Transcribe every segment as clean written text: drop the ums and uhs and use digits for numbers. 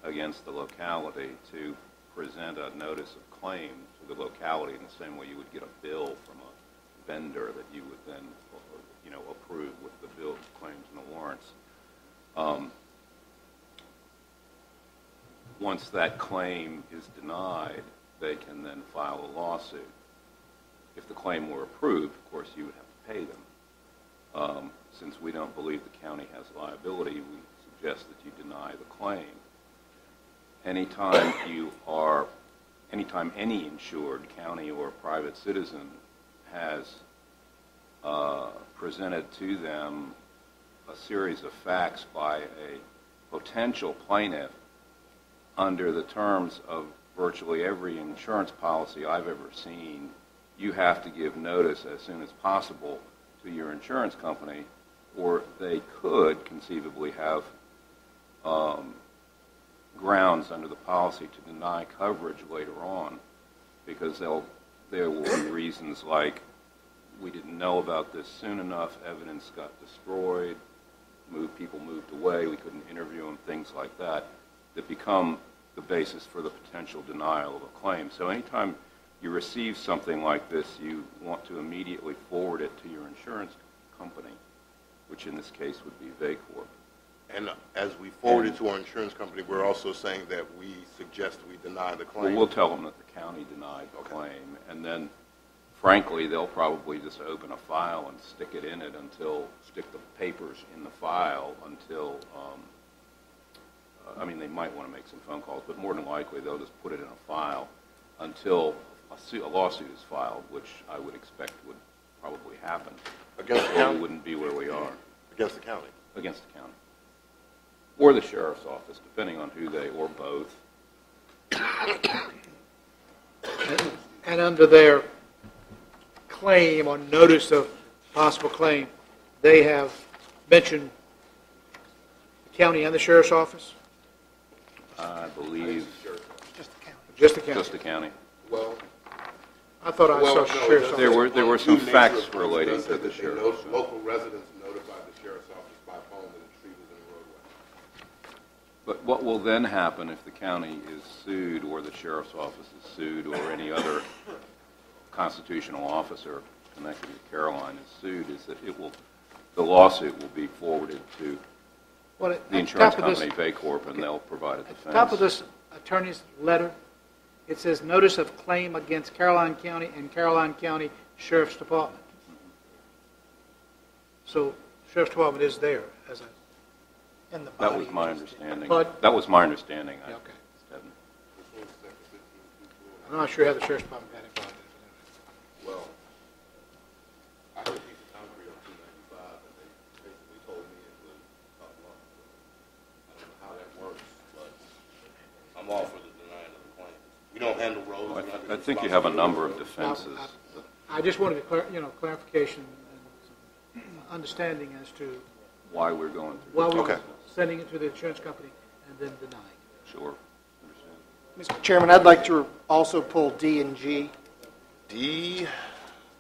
against the locality to present a notice of claim to the locality in the same way you would get a bill from a vendor that you would then, approve with the bill, claims, and the warrants. Once that claim is denied, they can then file a lawsuit. If the claim were approved, of course, you would have to pay them. Since we don't believe the county has liability, we suggest that you deny the claim. Anytime any insured county or private citizen has presented to them a series of facts by a potential plaintiff under the terms of virtually every insurance policy I've ever seen, you have to give notice as soon as possible to your insurance company, or they could conceivably have grounds under the policy to deny coverage later on, because there will be reasons like, we didn't know about this soon enough, evidence got destroyed, people moved away, we couldn't interview them, things like that, that become the basis for the potential denial of a claim. So anytime you receive something like this, you want to immediately forward it to your insurance company, which in this case would be VACORP. And as we forward it to our insurance company, we're also saying that we suggest we deny the claim. Well, we'll tell them that the county denied the claim, and then, frankly, they'll probably just open a file and stick the papers in the file until, they might want to make some phone calls, but more than likely they'll just put it in a file until a lawsuit is filed, which I would expect would probably happen. Against the county? We wouldn't be where we are. Against the county? Against the county. Or the sheriff's office, depending on who or both. And under their claim or notice of possible claim, they have mentioned the county and the sheriff's office? I believe Just the county. Just the county. just the county. Well, I thought I saw sheriff's office. There were some facts relating to the sheriff's office. Local residents notified the sheriff's office by phone that a tree was in the roadway. But what will then happen if the county is sued or the sheriff's office is sued or any other constitutional officer connected with Caroline is sued is that the lawsuit will be forwarded to the insurance company, VACORP, and they'll provide a defense. At the top of this attorney's letter, it says notice of claim against Caroline County and Caroline County Sheriff's Department. So Sheriff's Department is there as in the body. That was my understanding. But, that was my understanding. Yeah, okay. I'm not sure how the Sheriff's Department got involved in it. Well, I had a piece of concrete on 295, and they basically told me it was up one. I don't know how that works, but I'm all for the denying of the claim. We don't handle roads. Well, I think you have a number of defenses. I just wanted clarification and some understanding as to why we're going through why this. we're sending it to the insurance company and then denying. Sure. Mr. Chairman, I'd like to also pull D and G. D,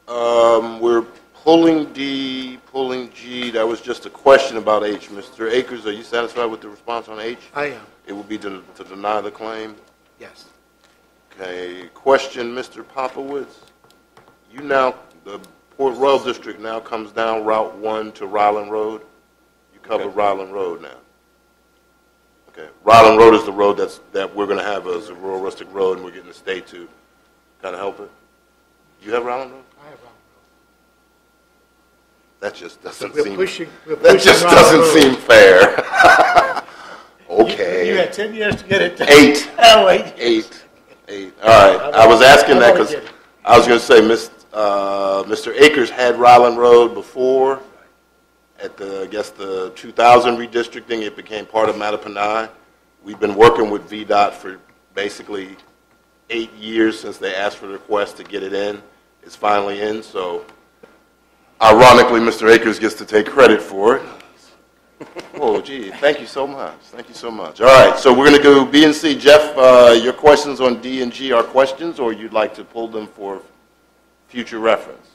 we're pulling D, pulling G. That was just a question about H. Mr. Akers, are you satisfied with the response on H? I am. It would be to deny the claim? Yes. Okay, question, Mr. Popowitz. The Port Royal District now comes down Route 1 to Ryland Road. You cover Ryland Road now. Okay, Ryland Road is the road that we're going to have as a rural rustic road, and we're getting the state to kind of help it. Do you have Ryland Road? I have Ryland Road. That just doesn't seem fair. Okay. You had 10 years to get it done. 8. Oh, 8. 8. All right. I was asking that because I was going to say Mr. Akers had Ryland Road before. At the 2000 redistricting, it became part of Mattapanai. We've been working with VDOT for basically 8 years since they asked for the request to get it in. It's finally in, so ironically, Mr. Akers gets to take credit for it. Oh, gee, thank you so much. Thank you so much. All right, so we're going to go B and C. Jeff, your questions on D and G are questions, or you'd like to pull them for future reference?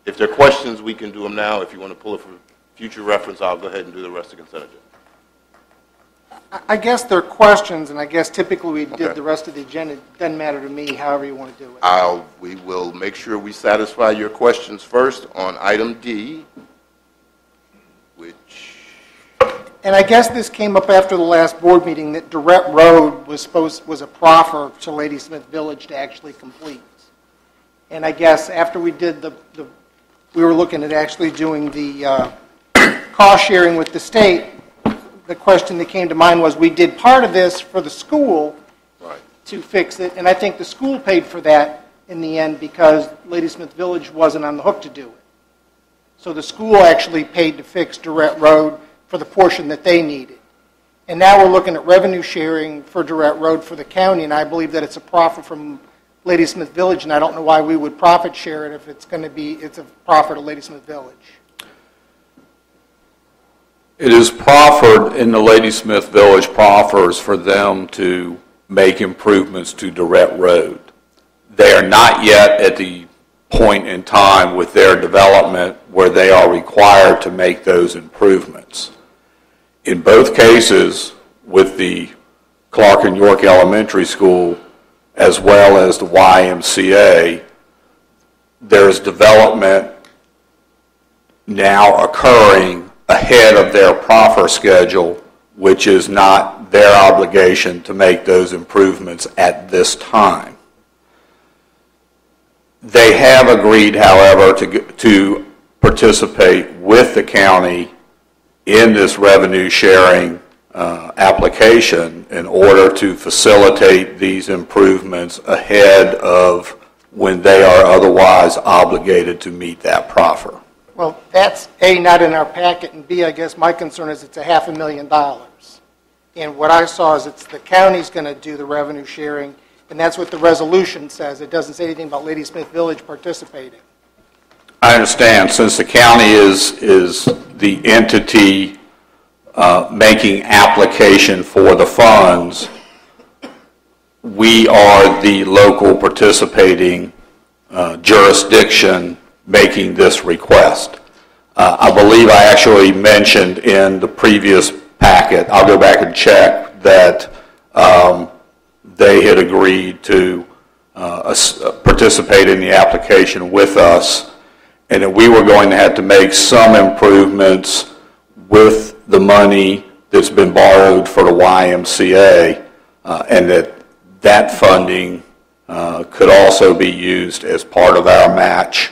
If they're questions, we can do them now. If you want to pull it for future reference, I'll go ahead and do the rest of consent agenda. I guess there are questions, and I guess typically we did the rest of the agenda. It doesn't matter to me, however you want to do it. We will make sure we satisfy your questions first on item D, which... And I guess this came up after the last board meeting, that Durrett Road was a proffer to Ladysmith Village to actually complete. And I guess after we did we were looking at actually doing the cost sharing with the state, the question that came to mind was, we did part of this for the school to fix it, and I think the school paid for that in the end because Ladysmith Village wasn't on the hook to do it. So the school actually paid to fix Durrett Road for the portion that they needed. And now we're looking at revenue sharing for Durrett Road for the county, and I believe that it's a profit from Ladysmith Village, and I don't know why we would profit share it if it's a profit of Ladysmith Village. It is proffered in the Ladysmith Village proffers for them to make improvements to Durrett Road. They are not yet at the point in time with their development where they are required to make those improvements. In both cases, with the Clark and York Elementary School, as well as the YMCA, there's development now occurring ahead of their proffer schedule, which is not their obligation to make those improvements at this time. They have agreed, however, to participate with the county in this revenue sharing application in order to facilitate these improvements ahead of when they are otherwise obligated to meet that proffer. Well, that's A, not in our packet, and B, I guess my concern is it's $500,000. And what I saw is it's the county's going to do the revenue sharing, and that's what the resolution says. It doesn't say anything about Ladysmith Village participating. I understand. Since the county is the entity making application for the funds, we are the local participating jurisdiction making this request. I believe I actually mentioned in the previous packet, I'll go back and check, that they had agreed to participate in the application with us, and that we were going to have to make some improvements with the money that's been borrowed for the YMCA, and that funding could also be used as part of our match,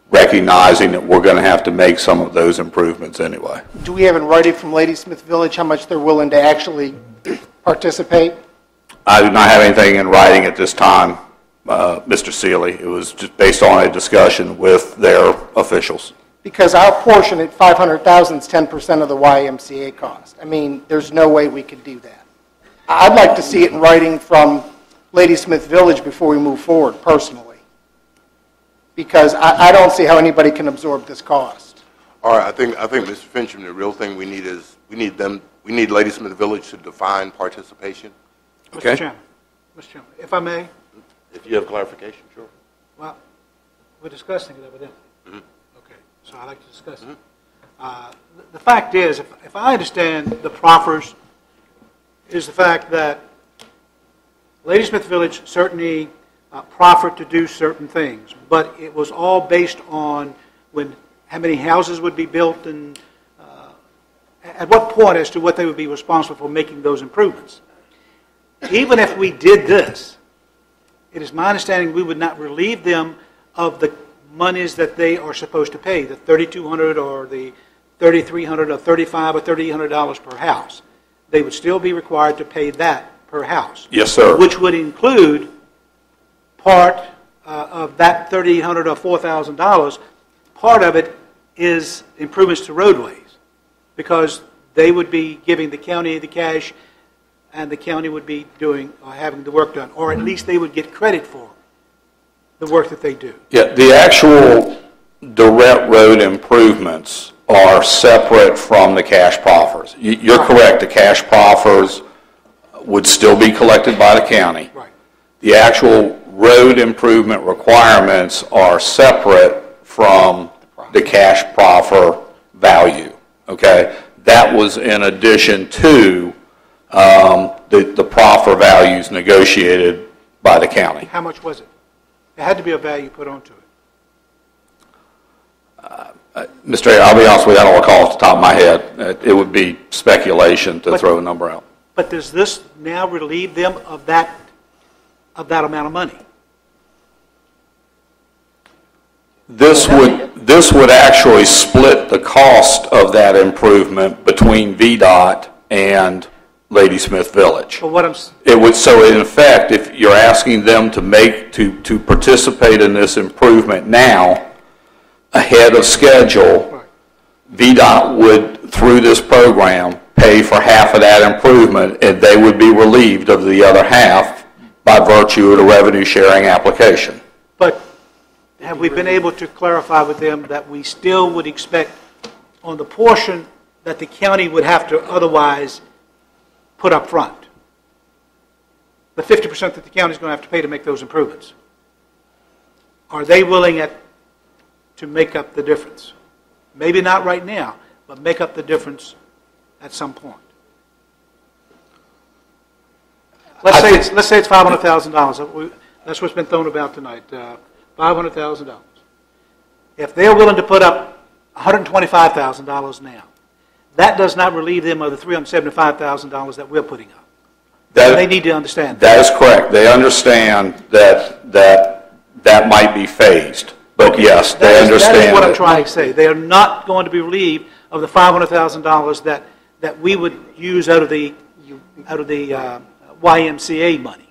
recognizing that we're going to have to make some of those improvements anyway. Do we have in writing from Ladysmith Village how much they're willing to actually participate? I do not have anything in writing at this time, Mr. Seeley. It was just based on a discussion with their officials. Because our portion at $500,000 is 10% of the YMCA cost. I mean, there's no way we could do that. I'd like to see it in writing from Ladysmith Village before we move forward, personally. Because I don't see how anybody can absorb this cost. All right, I think Mr. Fincham, the real thing we need is, we need Ladysmith Village to define participation. Okay. Mr. Chairman, if I may. If you have clarification, sure. Well, we're discussing it over there. Mm-hmm. Okay, so I'd like to discuss it. The fact is, if I understand the proffers, is the fact that Ladysmith Village certainly proffered to do certain things, but it was all based on how many houses would be built and at what point as to what they would be responsible for making those improvements. Even if we did this, it is my understanding we would not relieve them of the monies that they are supposed to pay, the $3,200 or the $3,300 or $3,500 or $3,800 per house. They would still be required to pay that per house. Yes, sir. Which would include part of that $3,800 or $4,000. Part of it is improvements to roadways, because they would be giving the county the cash, and the county would be doing or having the work done, or at least they would get credit for the work that they do. Yeah, the actual Durrett Road improvements are separate from the cash proffers. You're correct, the cash proffers would still be collected by the county. Right. The actual road improvement requirements are separate from the cash proffer value, okay? That was in addition to the proffer values negotiated by the county. How much was it? There had to be a value put onto it. Mr. Ayers, I'll be honest with you, I don't recall off the top of my head. It would be speculation to throw a number out. But does this now relieve them of that amount of money? This would actually split the cost of that improvement between VDOT and Ladysmith Village. But what I'm It would, so in effect, if you're asking them to participate in this improvement now, ahead of schedule, VDOT would, through this program, pay for half of that improvement, and they would be relieved of the other half by virtue of the revenue sharing application. But have we been able to clarify with them that we still would expect on the portion that the county would have to otherwise put up front, the 50% that the county is going to have to pay to make those improvements? Are they willing to make up the difference? Maybe not right now, but make up the difference at some point. Let's say it's $500,000. That's what's been thrown about tonight. $500,000. If they're willing to put up $125,000 now, that does not relieve them of the $375,000 that we're putting up. They need to understand that. That is correct. They understand that might be phased. But yes, they understand. That is what I'm trying to say. They are not going to be relieved of the $500,000 that we would use out of the YMCA money.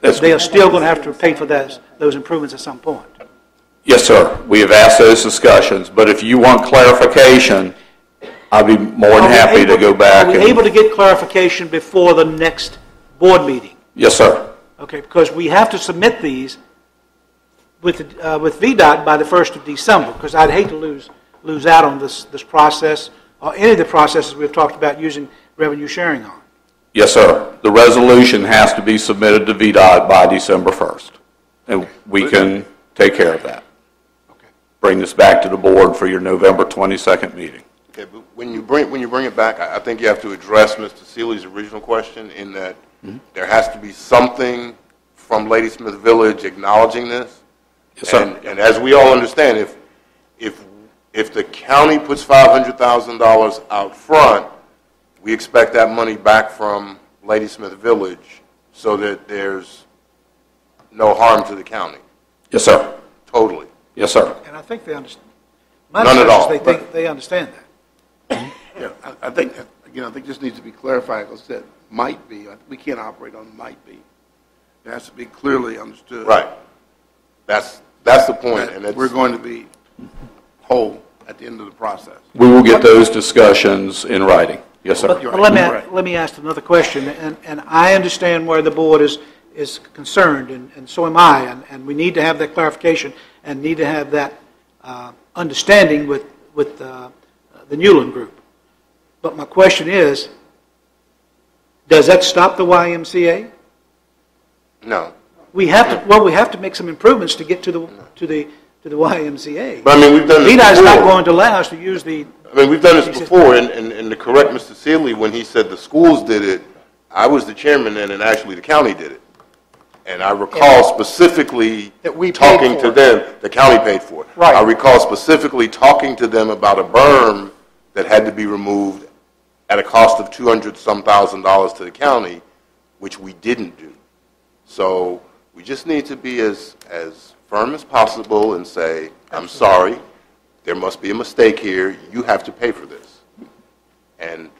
They are still going to have to pay for those improvements at some point. Yes, sir. We have asked those discussions, but if you want clarification, I'd be more than happy to go back. Are we able to get clarification before the next board meeting? Yes, sir. Okay, because we have to submit these with VDOT by the 1st of December, because I'd hate to lose out on this process or any of the processes we've talked about using revenue sharing on. Yes, sir. The resolution has to be submitted to VDOT by December 1st, and we can take care of that. Okay. Bring this back to the board for your November 22nd meeting. Okay, but when you bring it back, I think you have to address Mr. Seeley's original question in that there has to be something from Ladysmith Village acknowledging this. Yes, sir. And as we all understand, if the county puts $500,000 out front, we expect that money back from Ladysmith Village so that there's no harm to the county. Yes, sir. Totally. Yes, sir. And I think they understand. None at all. They understand that. Yeah, I think, again, I think this needs to be clarified, because that might be, we can't operate on might be. It has to be clearly understood. Right. That's the point. That And it's, we're going to be whole at the end of the process. We will get those discussions in writing. Yes, sir. But let me ask another question, and I understand where the board is concerned, and so am I, and we need to have that clarification and need to have that understanding with the Newland Group. But my question is, does that stop the YMCA? no. We have to make some improvements to get to the YMCA. But I mean, we've done this VDOT is not before. going to allow us to use the. I mean, we've done this before, and to correct Mr. Seeley, when he said the schools did it, I was the chairman then, and actually the county did it. And I recall specifically That we paid talking for to it. them, the county paid for it. Right. I recall specifically talking to them about a berm that had to be removed at a cost of $200-some thousand to the county, which we didn't do. So we just need to be as firm as possible and say, I'm sorry, there must be a mistake here, you have to pay for this. And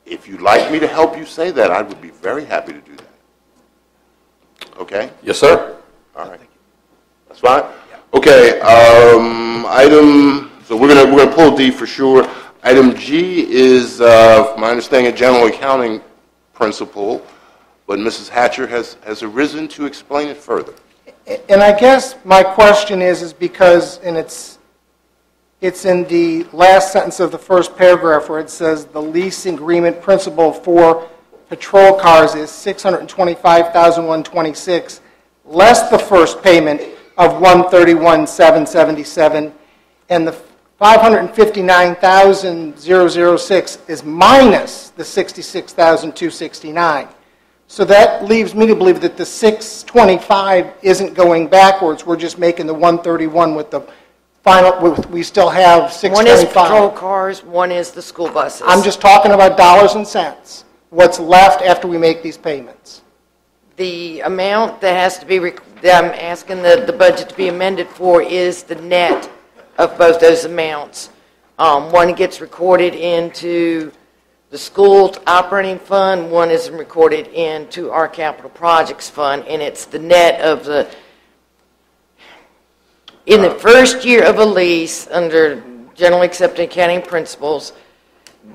if you'd like me to help you say that, I would be very happy to do that. Okay? Yes, sir. All right. That's fine? Okay, so we're gonna pull D for sure. Item G is, from my understanding, a general accounting principle, but Mrs. Hatcher has arisen to explain it further. And I guess my question is because, and it's in the last sentence of the first paragraph where it says the lease agreement principal for patrol cars is $625,126, less the first payment of $131,777, and the $559,006 is minus the $66,269. So that leaves me to believe that the 625 isn't going backwards. We're just making the 131 with the final, we still have 625. One is patrol cars, one is the school buses. I'm just talking about dollars and cents. What's left after we make these payments? The amount that has to be, that I'm asking the budget to be amended for is the net of both those amounts. One gets recorded into the school's operating fund, one is recorded into our capital projects fund, and it's the net of the, in the first year of a lease, under generally accepted accounting principles,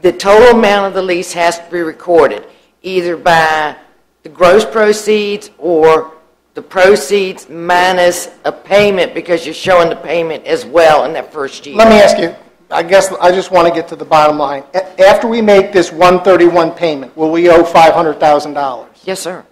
the total amount of the lease has to be recorded, either by the gross proceeds or the proceeds minus a payment, because you're showing the payment as well in that first year. Let me ask you, I guess I just want to get to the bottom line. After we make this 131 payment, will we owe $500,000? Yes, sir.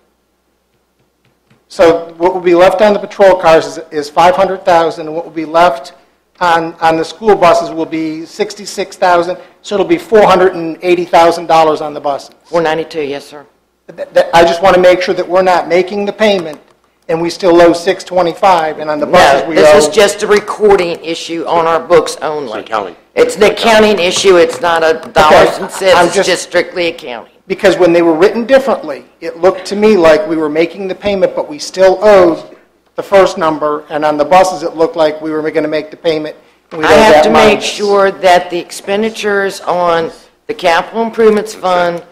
So what will be left on the patrol cars is $500,000, and what will be left on the school buses will be $66,000, so it'll be $480,000 on the buses. 492, yes, sir. I just want to make sure that we're not making the payment and we still owe $625, and on the buses No, we this owe... is just a recording issue on our books only. It's accounting. It's an accounting issue, it's not a dollars and I'm cents, it's just strictly accounting. Because when they were written differently, it looked to me like we were making the payment, but we still owed the first number, and on the buses it looked like we were going to make the payment. And we I owed have that to make minus. sure that the expenditures on the capital improvements fund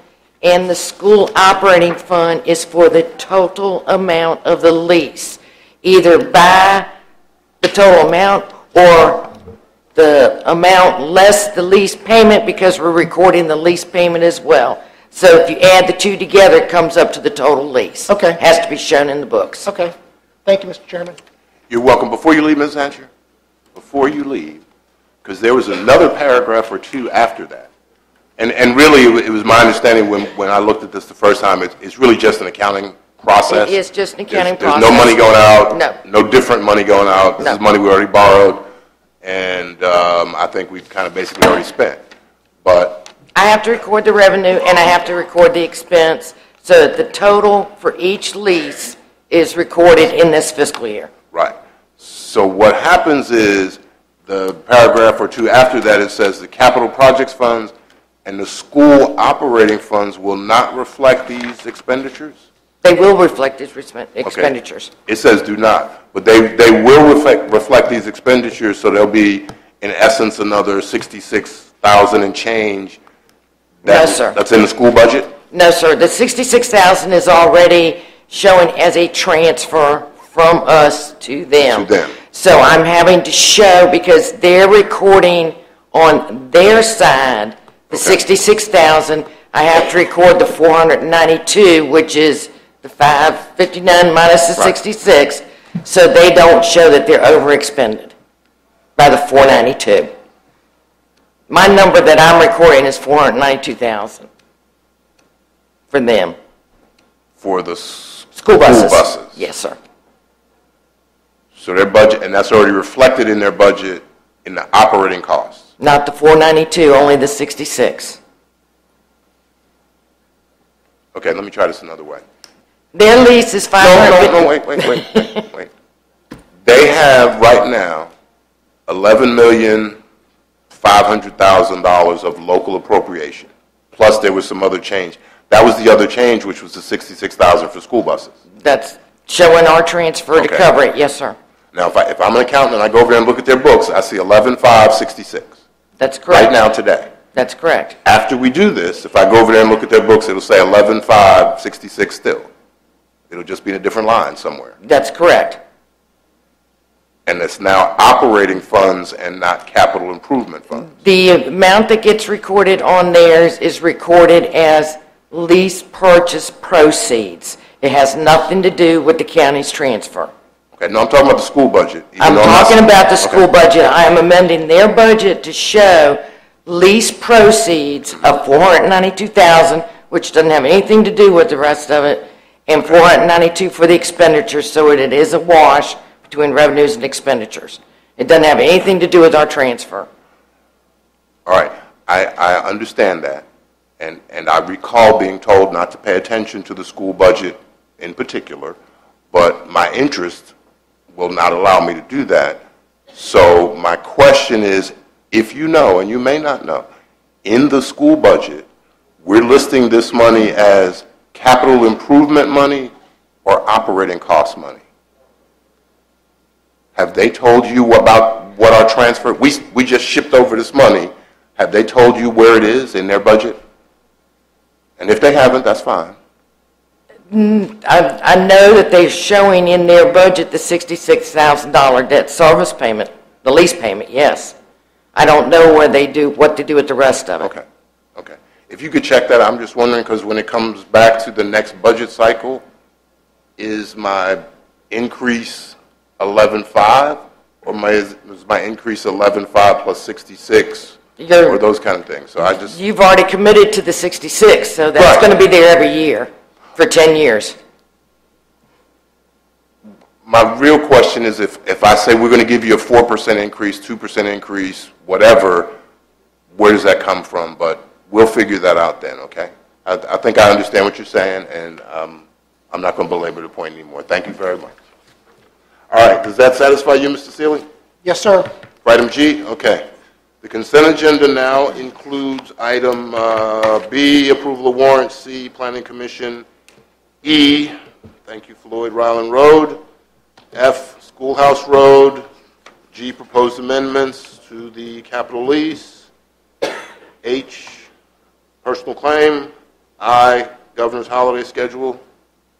and the school operating fund is for the total amount of the lease, either by the total amount or the amount less the lease payment, because we're recording the lease payment as well. So if you add the two together, it comes up to the total lease. Okay. Has to be shown in the books. Okay. Thank you, Mr. Chairman. You're welcome. Before you leave, Ms. Hancher, before you leave, because there was another paragraph or two after that. And really, it was my understanding when I looked at this the first time, it's really just an accounting process. It is just an accounting There's process. no money going out. No. No different money going out. This No. is money we already borrowed, and I think we've kind of basically already spent. But I have to record the revenue and I have to record the expense, so that the total for each lease is recorded in this fiscal year. right. So what happens is the paragraph or two after that, it says the capital projects funds and the school operating funds will not reflect these expenditures? They will reflect these expenditures. It says do not, but they will reflect these expenditures, so there'll be, in essence, another 66,000 and change. No, sir. That's in the school budget? No, sir, the 66,000 is already showing as a transfer from us to them. To them. So I'm having to show, because they're recording on their side the 66,000, I have to record the 492, which is the 559 minus the 66, so they don't show that they're overexpended by the 492. My number that I'm recording is 492,000 for them. For the School buses. School buses. Yes, sir. So their budget, and that's already reflected in their budget in the operating costs. Not the 492, only the 66. Okay, let me try this another way. Their lease is 500. No, wait. They have right now $11,500,000 of local appropriation, plus there was some other change. That was the other change, which was the 66,000 for school buses. That's showing our transfer to Okay. cover it. Yes, sir. Now, if I'm an accountant and I go over there and look at their books, I see 11,566 That's correct. right now today. That's correct. After we do this, if I go over there and look at their books, it'll say 11,566 still. It'll just be in a different line somewhere. That's correct. And it's now operating funds and not capital improvement funds. The amount that gets recorded on theirs is recorded as lease purchase proceeds. It has nothing to do with the county's transfer. Okay, no, I'm talking about the school budget. even I'm though talking not- about the school Okay. budget. I am amending their budget to show lease proceeds of 492,000, which doesn't have anything to do with the rest of it, and 492 for the expenditures, so it is a wash between revenues and expenditures. It doesn't have anything to do with our transfer. All right, I understand that, and I recall being told not to pay attention to the school budget in particular, but my interest will not allow me to do that. So my question is, if you know, and you may not know, in the school budget, we're listing this money as capital improvement money or operating cost money. Have they told you about what our transfer, we just shipped over this money, have they told you where it is in their budget? And if they haven't, that's fine. I know that they're showing in their budget the $66,000 debt service payment, the lease payment, yes. I don't know what they do with the rest of it. Okay, okay. If you could check that, I'm just wondering, because when it comes back to the next budget cycle, is my increase 11.5, or is my increase 11.5 plus 66, or those kind of things? So I just... You've already committed to the 66, so that's Right. going to be there every year for 10 years. My real question is, if I say we're going to give you a 4% increase, 2% increase, whatever, where does that come from? But we'll figure that out then, okay? I think I understand what you're saying, and I'm not going to belabor the point anymore. Thank you very much. All right, does that satisfy you, Mr. Seeley? Yes, sir. For item G? Okay. The consent agenda now includes item B, approval of warrants, C, Planning Commission, E, thank you, Floyd Ryland Road, F, Schoolhouse Road, G, proposed amendments to the capital lease, H, personal claim, I, governor's holiday schedule.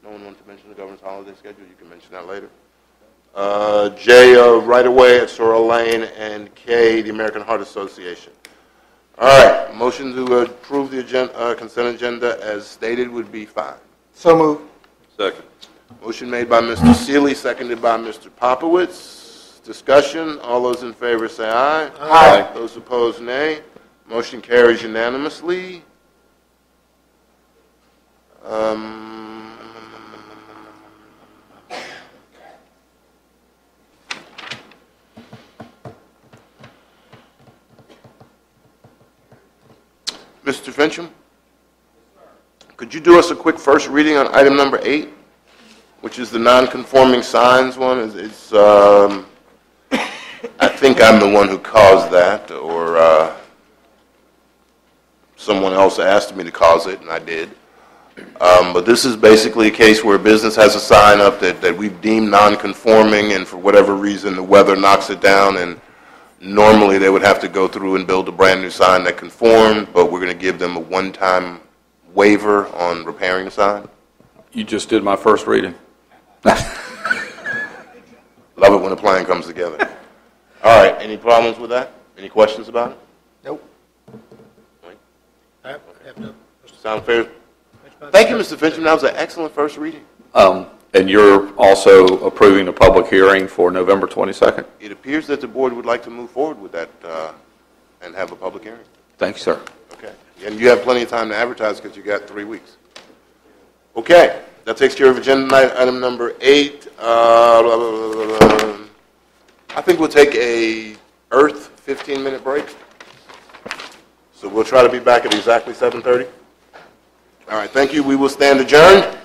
No one wants to mention the governor's holiday schedule? You can mention that later. J, right-of-way at Sorrel Lane, and K, the American Heart Association. All right, motion to approve the agenda, consent agenda as stated would be fine. So moved. Second. Motion made by Mr. Seeley, seconded by Mr. Popowitz. Discussion, all those in favor say aye. Aye. Those opposed, nay. Motion carries unanimously. Mr. Fincham, could you do us a quick first reading on item number 8, which is the non-conforming signs one? I think I'm the one who caused that, or someone else asked me to cause it, and I did. But this is basically a case where a business has a sign up that we've deemed non-conforming, and for whatever reason the weather knocks it down, and normally they would have to go through and build a brand new sign that conformed, but we're going to give them a one-time waiver on repairing the sign. You just did my first reading. Love it when a plan comes together. All right, any problems with that? Any questions about it? Nope. I have no. Sound fair? Thank you, Mr. Fincham. That was an excellent first reading. And you're also approving the public hearing for November 22nd? It appears that the board would like to move forward with that and have a public hearing. Thank you, sir. Okay. And you have plenty of time to advertise because you got 3 weeks. Okay. That takes care of agenda item number 8. I think we'll take a 15-minute break. So we'll try to be back at exactly 7:30. All right. Thank you. We will stand adjourned.